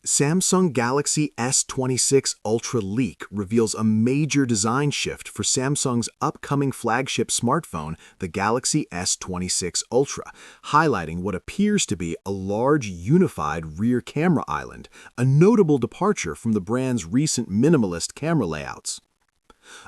Samsung Galaxy S26 Ultra leak reveals a major design shift for Samsung's upcoming flagship smartphone, the Galaxy S26 Ultra, highlighting what appears to be a large unified rear camera island, a notable departure from the brand's recent minimalist camera layouts.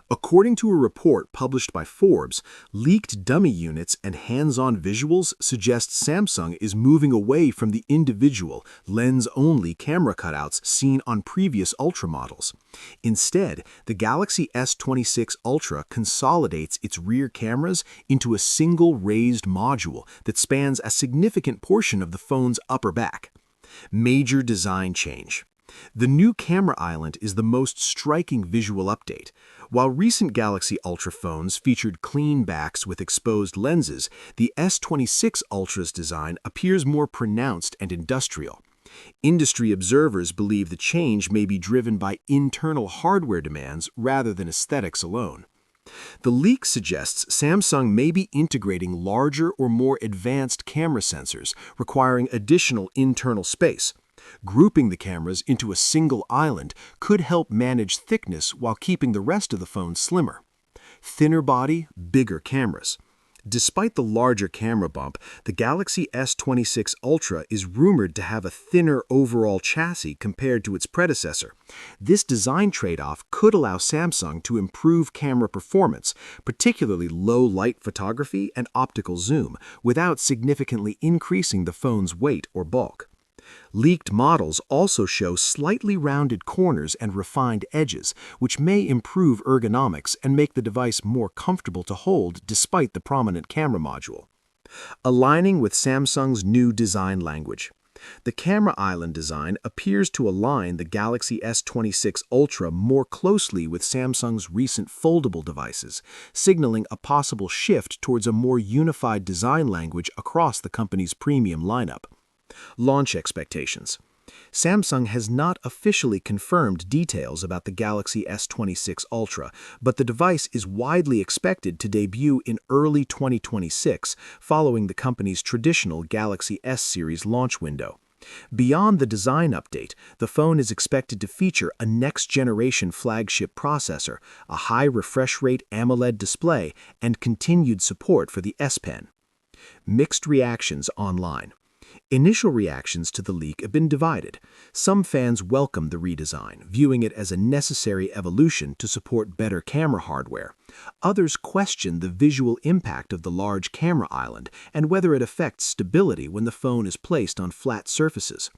According to a report published by Forbes, leaked dummy units and hands-on visuals suggest Samsung is moving away from the individual, lens-only camera cutouts seen on previous Ultra models. Instead, the Galaxy S26 Ultra consolidates its rear cameras into a single raised module that spans a significant portion of the phone's upper back. Major design change. The new camera island is the most striking visual update. While recent Galaxy Ultra phones featured clean backs with exposed lenses, the S26 Ultra's design appears more pronounced and industrial. Industry observers believe the change may be driven by internal hardware demands rather than aesthetics alone. The leak suggests Samsung may be integrating larger or more advanced camera sensors, requiring additional internal space. Grouping the cameras into a single island could help manage thickness while keeping the rest of the phone slimmer. Thinner body, bigger cameras. Despite the larger camera bump, the Galaxy S26 Ultra is rumored to have a thinner overall chassis compared to its predecessor. This design trade-off could allow Samsung to improve camera performance, particularly low light photography and optical zoom, without significantly increasing the phone's weight or bulk. Leaked models also show slightly rounded corners and refined edges, which may improve ergonomics and make the device more comfortable to hold despite the prominent camera module. Aligning with Samsung's new design language. The camera island design appears to align the Galaxy S26 Ultra more closely with Samsung's recent foldable devices, signaling a possible shift towards a more unified design language across the company's premium lineup. Launch expectations. Samsung has not officially confirmed details about the Galaxy S26 Ultra, but the device is widely expected to debut in early 2026, following the company's traditional Galaxy S series launch window. Beyond the design update, the phone is expected to feature a next-generation flagship processor, a high refresh rate AMOLED display, and continued support for the S Pen. Mixed reactions online. Initial reactions to the leak have been divided. Some fans welcome the redesign, viewing it as a necessary evolution to support better camera hardware. Others question the visual impact of the large camera island and whether it affects stability when the phone is placed on flat surfaces.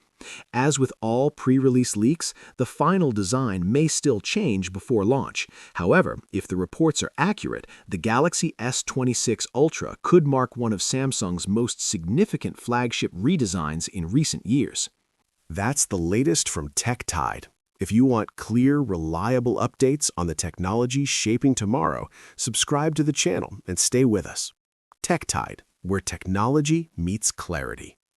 As with all pre-release leaks, the final design may still change before launch. However, if the reports are accurate, the Galaxy S26 Ultra could mark one of Samsung's most significant flagship redesigns in recent years. That's the latest from TechTide. If you want clear, reliable updates on the technology shaping tomorrow, subscribe to the channel and stay with us. TechTide, where technology meets clarity.